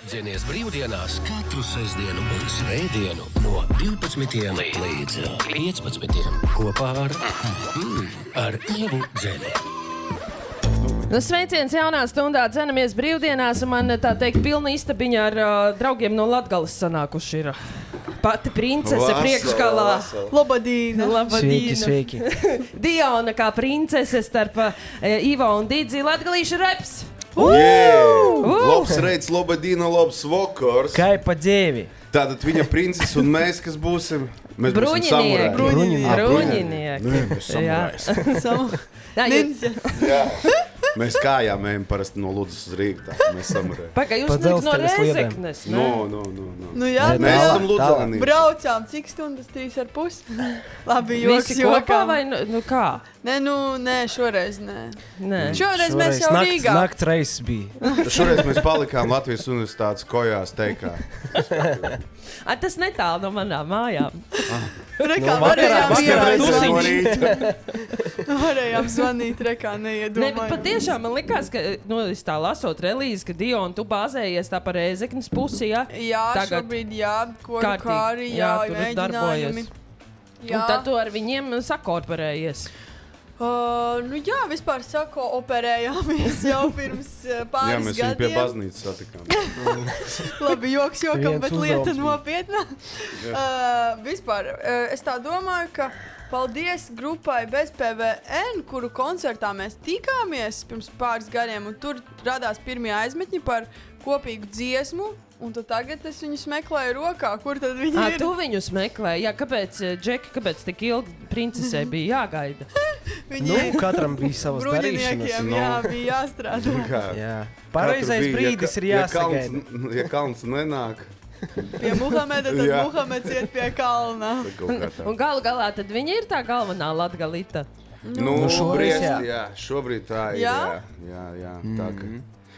Dzenies brīvdienās katru sestdienu un svētdienu no 12 līdz 15 kopā ar Ievu Dzeni. Sveiciens jaunā stundā, dzenamies brīvdienās, un man tā teikt pilna istabiņa ar draugiem no Latgales sanākuši ir. Pati princese priekšgalā. Labadīna. Sveiki. Diona kā princese starp Ivo un Didzi latgalīšu reps. Labs reids, Labadīna, labs vakars. Kā pa dievi? Tātad viņa princese un mēs, kas būsim? Mēs būsim Bruņinieki. Mēs samurājs. Jā. Mēs kājām ejam parasti no Ludzas uz Rīgu, tā mēs samurējam. Paga, jūs nāk no Rēzeknes, ne? No. Jā, mēs esam Ludzānī. Braucām, cik stundas? 3,5? Labi, joks Visi kopā jokam. vai kā? Nē, šoreiz nē. Šoreiz Šoreiz mēs jau Rīgā. Nakts reiss bija. Šoreiz mēs palikām Latvijas universitātes kojās teikā. Tas netālu no manām mājām. Rekā varējām zvanīt, rekā Ne, neiedomājām. patiešām man likās, ka, es tā lasot relīzi, ka Diona, tu bāzējies tā par Rēzeknes pusi, jā? Jā, Tagad šobrīd, jā, kodu kārtīgi. kāri, jā, tur mēģinājumi. darbojas. Un tad tu ar viņiem sakorporējies. Jā, vispār sako, operējāmies jau pirms Jā, pāris mēs viņu pie gadiem. baznīcas satikām. Labi, joks jokam, Viens bet lieta uzdevums nopietna. Vispār, es tā domāju, ka paldies grupai bez PVN, kuru koncertā mēs tikāmies pirms pāris gadiem, un tur radās pirmie aizmetņi par kopīgu dziesmu, un tagad es viņus meklēju rokā, kur tad viņi ir. Tu viņus meklē, jā, kāpēc, Džeki, kāpēc tik ilgi princesē bija jāgaida? Viņi Katram bija savas darīšanas. bruņiniekiem, jā, bija jāstrādā. Jā. Pareizais brīdis ir jāsagaida. Ja kalns nenāk, Pie Muhameda, tad Jā. Muhameds iet pie kalna. tad kaut kā tā. Un galu galā tad viņa ir tā galvenā latgalita. Nu, šobrīd šobrīd, jā. Šobrīd tā ir. Jā? Jā. Tā, ka...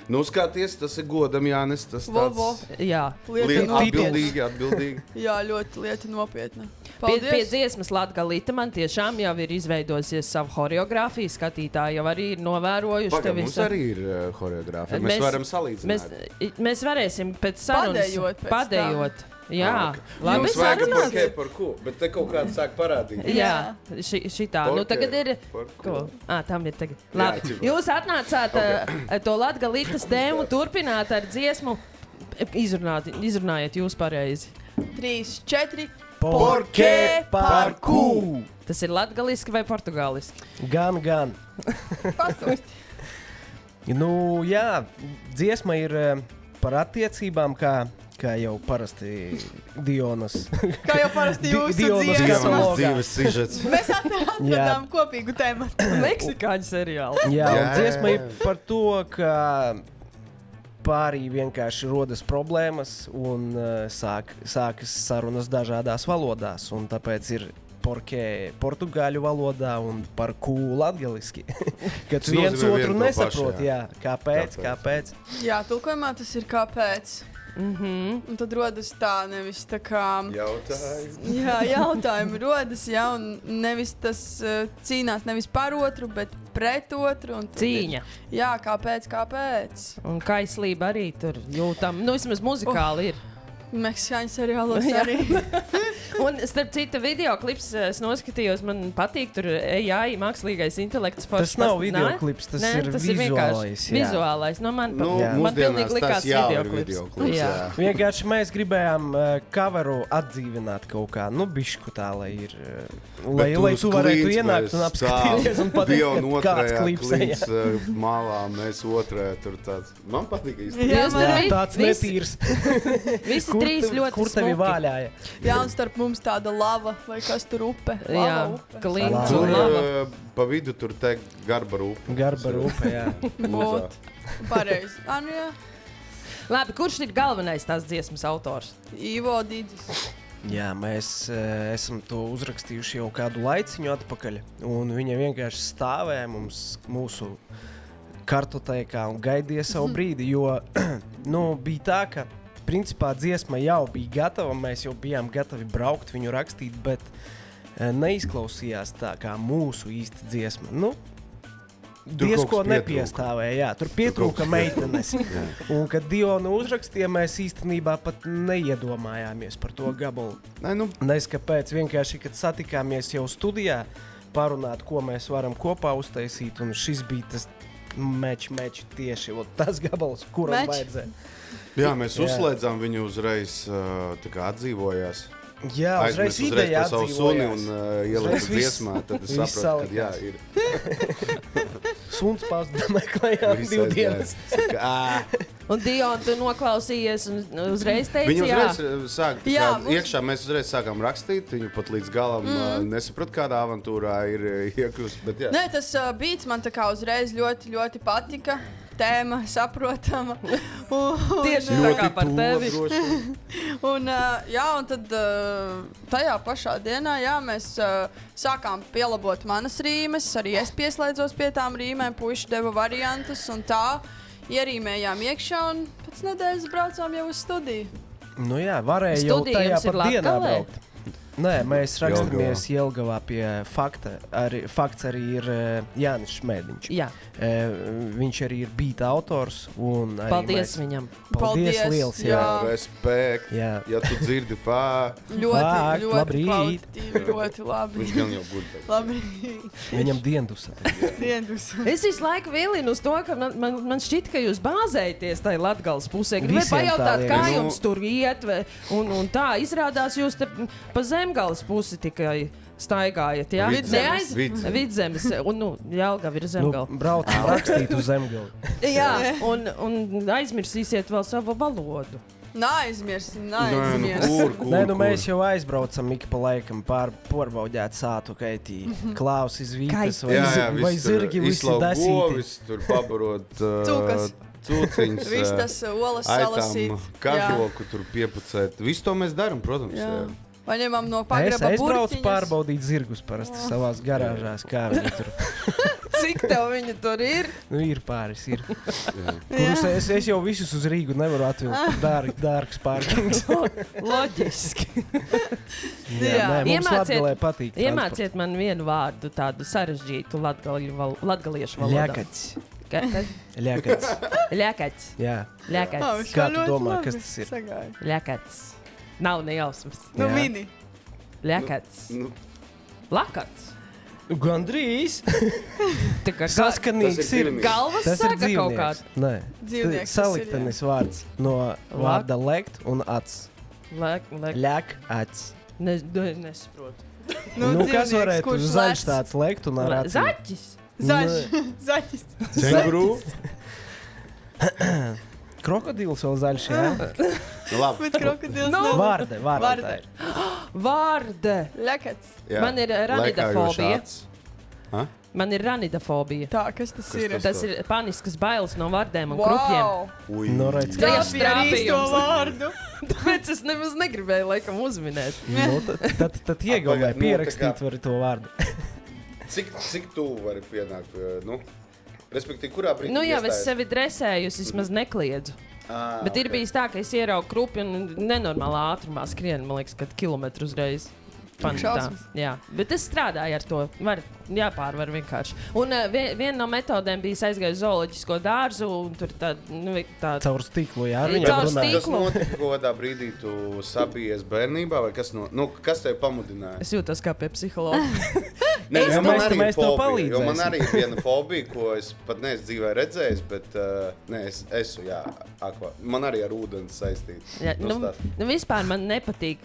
Nu, skaties, tas ir godam, Jānis. Tas Vovo. tāds Jā. Lieta nopietna. atbildīgi. Jā, ļoti lieta nopietna. Pie Paldies. dziesmas latgalita man tiešām jau ir izveidojusies savu horeogrāfiju. Skatītāji jau arī ir novērojuši Pagaid, tevi. mums arī ir choreogrāfija. Mēs varam salīdzināt. Mēs varēsim pēc sarunas Padejot pēc tam. padejot. Jā, Ok. labi Jums vajag sarunāt. parkē par ko, bet te kaut kāds sāk parādīt. Jā, šitā. Nu, tagad ir. Par Ko? Tam ir tagad. Jā, Labi. ķipa. Jūs atnācāt to latgalitas tēmu turpināt ar dziesmu. Izrunājiet jūs pareizi. 3, 4. Porqué parkour? Tas ir latgaliski vai portugāliski? Gan. Pastāst. Nu, jā, dziesma ir par attiecībām, kā jau parasti Dionas. Kā jau parasti jūsu Dionas dziesma. katalogā. dzīves sižets. Mēs atradām kopīgu tēmu. Meksikāņu seriālu. Jā, un Jā, dziesma jā. ir par to, ka pārī vienkārši rodas problēmas un sākas sarunas dažādās valodās. Un tāpēc ir porqué portugāļu valodā un par kūlu latgaliski. Kad Tas viens nozīmē otru vienu to nesaprot, pašu, jā. jā. Kāpēc? Jā, tulkojumā tas ir kāpēc. Un tad rodas tā, nevis tā kā... Jautājumi. Jā, jautājumi rodas, jā, un nevis tas cīnās nevis par otru, bet pret otru. Un tad Cīņa. ir- Jā, kāpēc? Un kaislība arī tur jūtam. Nu, vismaz muzikāli ir. Meksikāņu seriālos Jā. arī. Un, starp citu, video klips es noskatījos. Man patīk, tur AI, mākslīgais intelekts. Tas nav videoklips, tas ir vizuālais, jā. Vizuālais. No man Nu, Jā. man pilnīgi mūsdienās likās tas jau ir videoklips. videoklips. Jā. Jā. Vienkārši mēs gribējām coveru atdzīvināt kaut kā, bišku tā, lai ir. Lai tu varētu ienākt un apskatīties un pateikt, ka kāds klips klīns malā, mēs otrē tur tāds. Man patīk īsti. Jā, Jūs man tur arī. tāds netīrs. Visi trīs ļoti Kur tevi smuki. vāļāja? Jā, un starp mums tāda lava, vai kas tur upe. Jā, Lava upe. klints Tur un lava. pa vidu tur te garba rūpa. Garba rūpa, jā. Ot, pareizi. Nu jā, Labi, kurš ir galvenais tās dziesmas autors? Ivo Didzis. Jā, mēs esam to uzrakstījuši jau kādu laiciņu atpakaļ, un viņa vienkārši stāvēja mūsu kartotēkā un gaidīja savu brīdi, jo bija tā, ka principā dziesma jau bija gatava, mēs jau bijām gatavi braukt viņu rakstīt, bet neizklausījās tā kā mūsu īsta dziesma. diezko nepiestāvēja. Jā, tur pietrūka meitenes. Un, kad Dionu uzrakstīja, mēs īstenībā pat neiedomājāmies par to gabalu. Nes kāpēc, vienkārši, kad satikāmies jau studijā, parunāt, ko mēs varam kopā uztaisīt, un šis bija tas meč tieši tas gabals, kuram vajadzēja. Jā, mēs uzslēdzām viņu uzreiz, tā kā atdzīvojās. Jā, uzreiz ideja par savu suni un ieliku dziesmā, tad es sapratu, ka jā, ir. Suns pazda meklējām 2 dienas. Un Dion, tu noklausījies un uzreiz teici, Viņa uzreiz sāk, iekšā mēs uzreiz sākām rakstīt, viņu pat līdz galam nesaprat, kādā avantūrā ir iekļūst, bet jā. Nē, tas beats man tā kā uzreiz ļoti, ļoti patika. Tēma saprotama. Tieši tā kā par tevi. Un tad tajā pašā dienā mēs sākām pielabot manas rīmes, arī es pieslēdzos pie tām rīmēm, puiši deva variantus un tā ierīmējām iekšā un pēc nedēļas braucām jau uz studiju. Nu jā, varēja jau tajā pat dienā braukt. Nē, mēs rakstamies Jelgavā pie Fakta. Fakts arī ir Jānis Šmēdiņš. Jā. Viņš arī ir beata autors. Paldies viņam. Paldies liels. Jā. Respekt. Jā. Ja tu dzirdi ļoti labrīt. Ļoti labi. Viņš gan jau guļ. Labrīt. Viņam diendusa. Es visu laiku vilinu uz to, ka man šķiet, ka jūs bāzējaties tajā Latgales pusē. Gribēju pajautāt, kā jums tur iet. Un tā izrādās jūs te pa Zemgales pusi tikai staigājat, jā? Vidzemes. Un, Jelgava ir Zemgala. Braucam rakstīt uz Zemgali. Jā, un aizmirsīsiet vēl savu valodu. Neaizmirsim. Nē, mēs jau aizbraucam ik pa laikam pārbaudēt sātu kaitī. Klausis vītas vai zirgi visi dasīti. Govis, tur pabarot cūciņas. Viss tas olas salasīt. Kažoku tur piepucēt. Visu to mēs daram, protams. Jā. Paņemam no pagraba burtiņas. Es aizbraucu pārbaudīt zirgus parasti savās garāžās, kā viņi tur. Cik tev viņi tur ir? Ir pāris, ir. Kurus es jau visus uz Rīgu nevaru atvilkt. Dārgs pārkings. Loģiski. Mums Latgalē patīk. Iemāciet man vienu vārdu, tādu sarežģītu latgaliešu valodā. Ļakats. Ļakats. Jā. Ļakats. Kā tu domā, kas tas ir? Ļakats. Nav nejausmas. Mini. Ļakats. Lakats. Gandrīz. Saskanīgs ir galvas saka kaut kāds. Nē. Dzīvnieks. Saliktenis vārds no vārda lekt un ats. Ļak, ats. Nesaprotu. Kas varētu zaļš tāds lekt un ar acīm? Zaķis. Zaķis. Cenguru. Krokodils vēl zaļš, jā? Labi. Bet krokodils nav. Vārde tā ir. Vārde. Lekats. Man ir ranidofobija. Man ir ranidofobija. Tā, kas tas ir? Tas ir paniskas bailes no vardēm un krupjiem. Noraidz. Tieši īsto vārdu. Tāpēc es nemaz negribēju laikam uzminēt. Tad iegaumē pierakstīt var to vārdu. Cik tu vari pienākt? Respektīvi, kurā brīdī es sevi dresēju, es vismaz nekliedzu. Bet ir bijis tā, ka es ieraugu krupi un nenormālā ātrumā skrienu, man liekas, kad kilometru uzreiz. Jā, bet es strādāju ar to. Jāpārvar vienkārši. Un viena no metodēm bija aizgāju uz zooloģisko dārzu un tur tāda... Caur stiklu, jā? Caur stiklu. Tas notika kādā brīdī tu sabijies bērnībā vai kas tev pamudināja? Es jūtos kā pie psihologa. Mēs tev palīdzēsim. Jo man arī ir viena fobija, ko es pat neesmu dzīvē redzējis, bet man arī ar ūdeni saistīts. Vispār man nepatīk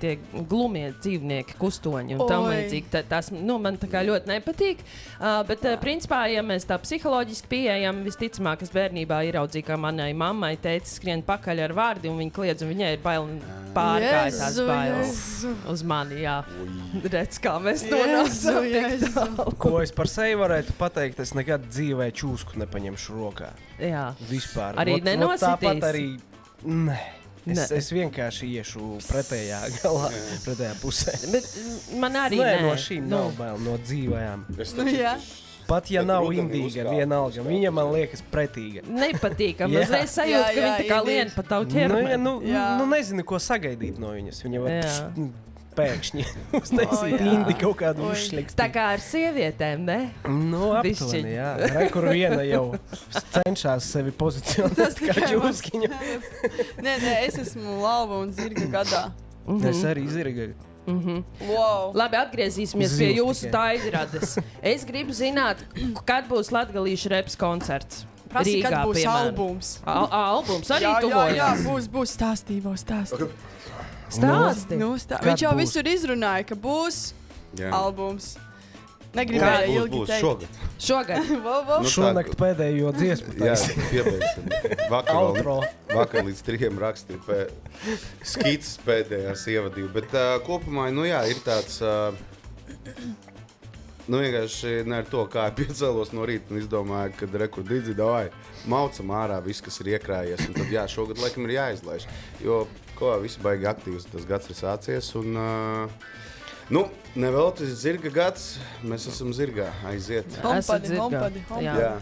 tie glumie dzīvnieki, kustoņi un tam līdzīgi. Tas man tā kā ļoti nepatīk. Bet principā, ja mēs tā psiholoģiski pieejam, visticamāk, es bērnībā ieraudzīju, kā manai mammai teica skrien pakaļ ar vārdi un viņa kliedz, un viņai ir bail pārgāja tās bailes uz mani, jā. Redz, kā mēs nonācām tik tālu. Ko es par sevi varētu pateikt, es nekad dzīvē čūsku nepaņemšu rokā. Jā. Vispār. Arī nenositīs? Tāpat arī, es vienkārši iešu pretējā galā, pretējā pusē. Bet man arī nē. No šīm nav bail, no dzīvajām. Jā. Pat ja nav indīga, vienalga, viņa man liekas pretīga. Nepatīkam, uzreiz sajūt, ka viņa tā kā lien pa tavu ķermeni. Nezinu, ko sagaidīt no viņas. Viņa var pēkšņi uztaisīt indi kaut kādu uzšliksti. Tā kā ar sievietēm, ne? Nu, aptuveni, jā. Kur viena jau cenšas sevi pozicionēt kā ķūskiņu. Nē, es esmu Lauva un Zirga gadā. Es arī Zirga. Wow. Labi, atgriezīsimies pie jūsu taizrades. Es gribu zināt, kad būs latgalīšu reps koncerts. Prasī, kad Rīgā, būs piemēram. albums. Albums arī Jā, tuvojas. būs stāstīvo stāstu. Stāsti. Viņš jau būs? visur izrunāja, ka būs Jā. albums. Negribēju ilgi būs teikt. šogad. Šogad. Vo. Šonakt pēdējo dziesmu Jā, taisīt. piebeigsim. Outro. Vakar līdz 3 rakstīju skices pēdējās ievadīju. Bet kopumā, ir tāds... vienkārši ne ar to, kā piecēlos no rīta un izdomāju, ka rekordīdzi davai maucam ārā viss, kas ir iekrājies. Un tad šogad laikam ir jāizlaiž. Jo visi baigi aktīvs tas gads ir sācies. Un, nevēl tas Zirga gads, mēs esam Zirgā, aiziet. Hompadi. Jā.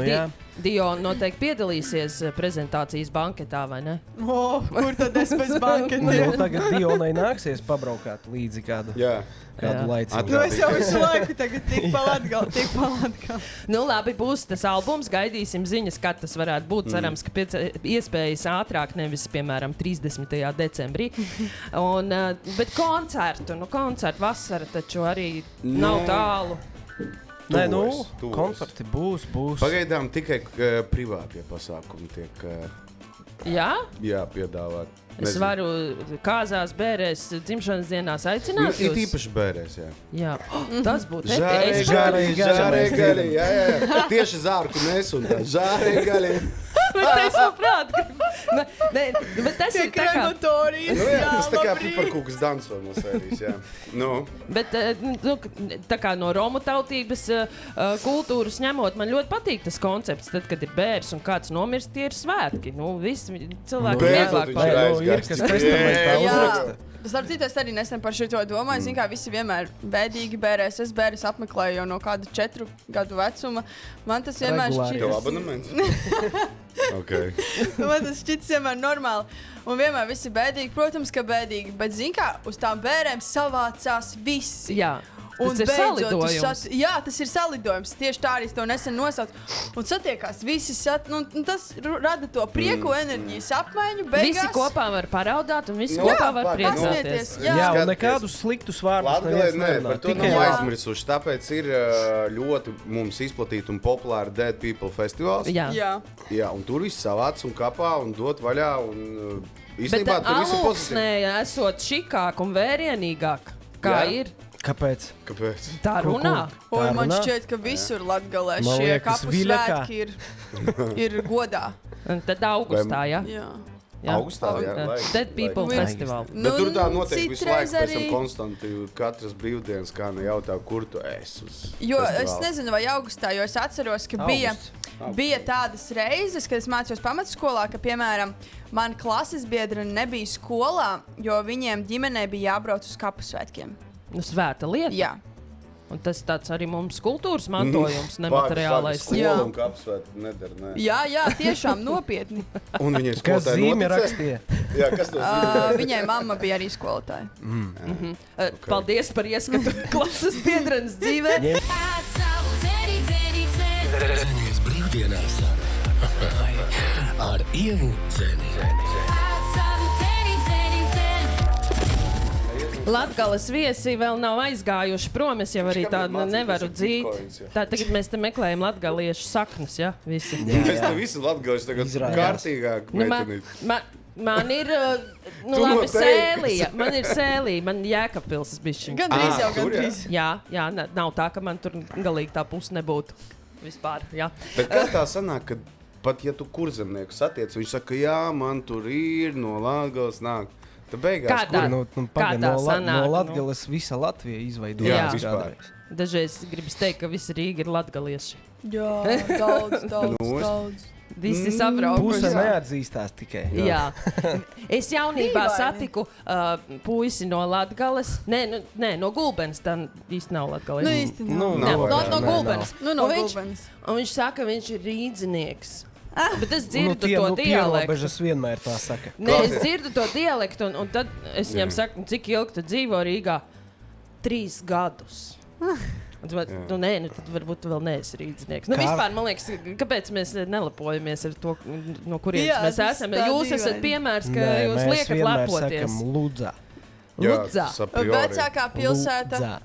Jā. Dio noteikti piedalīsies prezentācijas banketā, vai ne? Kur tad es bez Nu, banketiem? tagad Dionai nāksies pabraukāt līdzi kādu Jā. laiciņu. Es jau visu laiku tagad tik pa Latgali. Nu, labi, būs tas albums, gaidīsim ziņas, kad tas varētu būt. Cerams, ka pēc iespējas ātrāk, nevis, piemēram, 30. decembrī. Bet koncertu vasara taču arī nav tālu. Nē, Tuvojas. koncerti būs. Pagaidām tikai privātie pasākumi tiek piedāvāti. Es varu kāzās, bērēs, dzimšanas dienās aicināt Ir jūs? īpaši bērēs, jā. Jā, tas būtu Žārēji, jā. Tieši zārku nes un tā žārēji gaļi. Bet es saprātu, bet tas ir tā kā... Krematorijas, Tas tā kā piparkūkas danso no sērijas, jā. Bet, tā kā no romu tautības kultūras ņemot, man ļoti patīk tas koncepts. Tad, kad ir bērs un kāds nomirst, tie ir svētki. Visi cilvēki vieglāk Beidzot Ir kas testamentā Jā. uzraksta. Starp citu, es arī nesen par šo domāju. Zinu, kā visi vienmēr bēdīgi bērēs. Es bērēs apmeklēju jau no kāda 4 gadu vecuma. Man tas vienmēr Regulāri. Tev šķiet. abonements? Okay. Man tas šķiet vienmēr normāli. Un vienmēr visi bēdīgi, protams, ka bēdīgi. Bet, zinu, kā uz tām bērēm savācās visi. Jā. Un Tas ir beidzot, salidojums. Jā, tas ir salidojums. Tieši tā arī es to nesen nosaucu. Un satiekās visi. Tas rada to prieku, enerģijas apmaiņu. Visi Beigās kopā var paraudāt un visi Nu, kopā var pasmieties. priecāties. Jā. Jā, un Skaties. nekādus sliktus vārdus Latgalē neviens nē, nerunā. par to Tikai nav Jā. aizmirsuši. Tāpēc ir ļoti mums izplatīta un populāra Dead People festivāls. Jā. Jā. Jā, un tur viss savāc un kapā un dot vaļā. Un, Bet īstenībā tur viss ir pozitīvi. alūksnē esot šikāk un vērienīgāk. Kā Jā. ir? Kāpēc? Kāpēc? Tā Ko- runā. ko? Oi, Tā man runā? šķiet, ka visur Latgalē Man šie liekas, kapu Viļakā. svētki ir godā. Un tad augustā, jā. Jā. Augustā, jā. Dead People Laiks. Festival. Bet tur tā notiek visu laiku, citreiz pēc tam arī- konstanti. Katras brīvdienas kā nejautā, kur tu esi uz Jo es festivāla. nezinu, vai augustā, jo es atceros, ka bija tādas reizes, kad es mācījos pamatskolā, ka, piemēram, man klases biedri nebija skolā, jo viņiem ģimenei bija jābrauc uz kapu svētkiem. Nu, svēta lieta. Jā. Un tas tāds arī mums kultūras mantojums, nemateriālais. Skola un kapsvēta nedara, nē. Jā, tiešām nopietni. Un viņai Kas skolotāji zīme noticēja? rakstīja? Jā, kas to zīmē? Viņai mamma bija arī skolotāja. Paldies par ieskatu klases biedrenes dzīvē. Zenies brīvdienās ar Ievu Zeni. Latgales viesi vēl nav aizgājuši prom. Es jau arī tādu nevaru dzīt. Tā tagad mēs te meklējam latgaliešu saknes, ja? Visi. Mēs te visi latgauši tagad Izrādās. kārtīgāk. Nu, meitenīt. man ir, Tu labi, noteikti. sēlija. Man ir sēlija, man Jēkabpils bišķiņ. Gandrīz jau, tur, jā. gandrīz. Jā, nav tā, ka man tur galīgi tā puse nebūtu. Vispār, jā. Bet kā tā sanāk, ka pat ja tu kurzemnieku satiec, viņš saka, jā, man tur ir no Latgales nāk. Tad beigās, Kādā? kur? Nu, Kā tā no sanāk, Latgales visa Latvija izveidoja. Jā, Jā. vispār. Dažreiz gribas teikt, ka visi Rīga ir latgalieši. Jā, daudz. Nu, Visi sabraukuši. Puse neatzīstās tikai. Jā. Es jaunībā Dīvaini. satiku puisi no Latgales. Nē, no Gulbenes. Tā īsti nav Latgale. Nu, īsti nav. Nu, Nē, nav, no nē, Gulbenes. Nu, no Un viņš- Gulbenes. Un viņš saka, ka viņš ir rīdzinieks. Bet es dzirdu to dialektu. Pierobežas vienmēr tā saka. Nē, es dzirdu to dialektu, un tad es viņam saku, cik ilgi tu dzīvo Rīgā? 3 gadus. Tad varbūt tu vēl neesi rīdznieks. Vispār, man liekas, kāpēc mēs nelepojamies ar to, no kurienes mēs esam? Jūs esat piemērs, ka jūs liekat lepoties. Sakam, Ludzā. Ludzā. Vecākā pilsēta.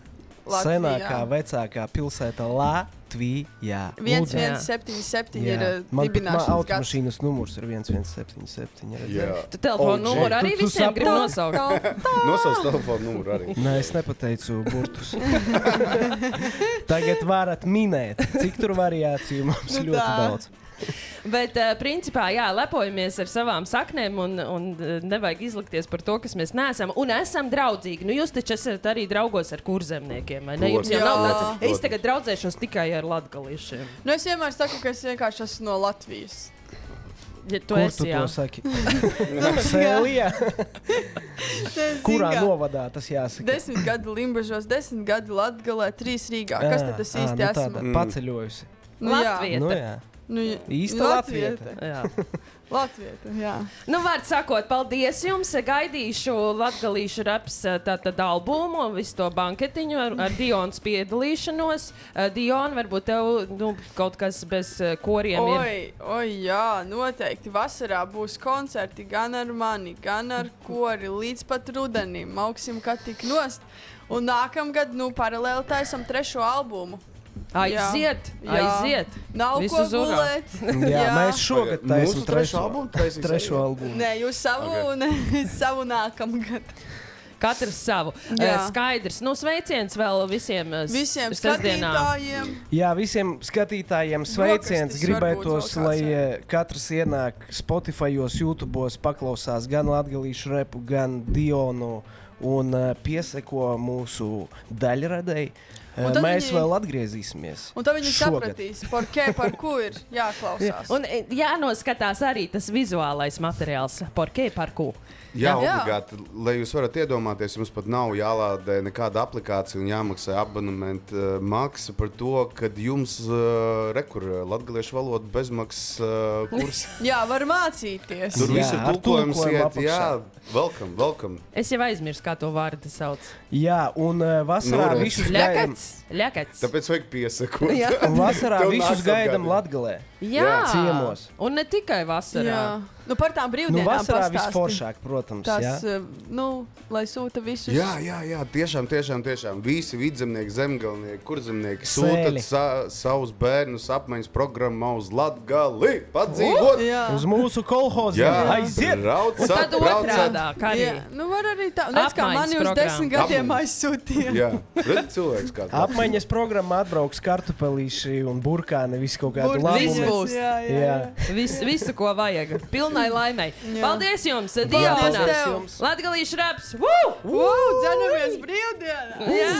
Senākā, vecākā pilsēta Latvijā. 1177 ir Man dibināšanas gads. automašīnas numurs ir 1177. Tu telefonu numuru arī visiem gribi nosaukt? Nosauc telefonu numuru arī. Nē, es nepateicu burtus. Tagad varat minēt, cik tur variāciju mums ļoti daudz. Bet, principā, jā, lepojamies ar savām saknēm un nevajag izlikties par to, kas mēs neesam. Un esam draudzīgi. Jūs taču esat arī draugos ar kurzemniekiem, vai ne? Jums jau nav tāds, es tagad draudzēšos tikai ar latgaliešiem. Es vienmēr saku, ka es vienkārši esmu no Latvijas. Ja tu Kur esi, tu jā. to saki? Sēlijā? Kurā novadā tas jāsaka? 10 gadi Limbažos, 10 gadi Latgalē, 3 Rīgā. Kas tad tas īsti esmu? Paceļojusi. Latvieta. Īsta latvieta. Latvieta, jā. Vārds sakot, paldies jums. Gaidīšu latgalīšu raps tātad albumu, visu to banketiņu ar Dionas piedalīšanos. Diona, varbūt tev kaut kas bez koriem ir? Oi, jā, noteikti. Vasarā būs koncerti gan ar mani, gan ar kori, līdz pat rudenim. Mauksim, kad tik nost. Un nākamgad, paralēli taisam 3. albumu. Aiziet! Nav Visu ko zurā. gulēt. Jā, mēs šogad taisam Mūsu trešo albumu taisīs trešo albumu. Nē, jūs savu nākamgad. Katrs savu. Jā. Skaidrs. Sveiciens vēl visiem Visiem sestdienām. skatītājiem. Jā, visiem skatītājiem sveiciens. Brokastis Gribētos, varbūt vēl lai kāds, katrs ienāk Spotify'os, YouTube'os, paklausās gan latgalīšu repu, gan Dionu un pieseko mūsu daļradēji. Mēs vēl atgriezīsimies. Un tad viņi šogad. sapratīs, par ko ir jāklausās. Un jānoskatās arī tas vizuālais materiāls. Par ko? Jā, Jā. obligāti. Lai jūs varat iedomāties, jums pat nav jālādē nekāda aplikācija un jāmaksā abonementa maksa par to, ka jums latgaliešu valodu bezmaksas kurs. Jā, var mācīties. Tur viss ir ar tulkojums tulkojumu iet. apakšā. Jā, welcome. Es jau aizmirsu, kā to vārdu sauc. Jā, un vasarā Nu, redz. visus gaidām. Ļakats. Tāpēc vajag piesakot. Jā. Un vasarā Tev visus nāks gaidām apgādāt. Latgalē. Jā. Ciemos. Un ne tikai vasarā. Jā. Par tām brīvdienām Vasarā pastāsti. visforšāk, protams. Jā. Tas, lai sūta visus. Jā, tiešām. Visi vidzemnieki, zemgalnieki, kurzemnieki Sēļi. sūta savus bērnus apmaiņas programmā uz Latgali. Padzīvot! Jā. Uz mūsu kolhoziem. Jā, Aiziet! Un tad otrādāk arī. Jā, var arī tā. Nec kā Apmaiņas mani uz programma. 10 gadiem Apmaiņas. aizsūtīja. Jā, redz cilvēks kāds. Apmaiņas programmā atbrauks kartupelīši un burkāni, visu kaut kādu Viss labu. būs. Jā. Visu, ko vajag. Pilnai laimei. Jā. Paldies jums, Paldies Diona! tev. Latgalīšu raps! Dzenamies brīvdienā! Jā!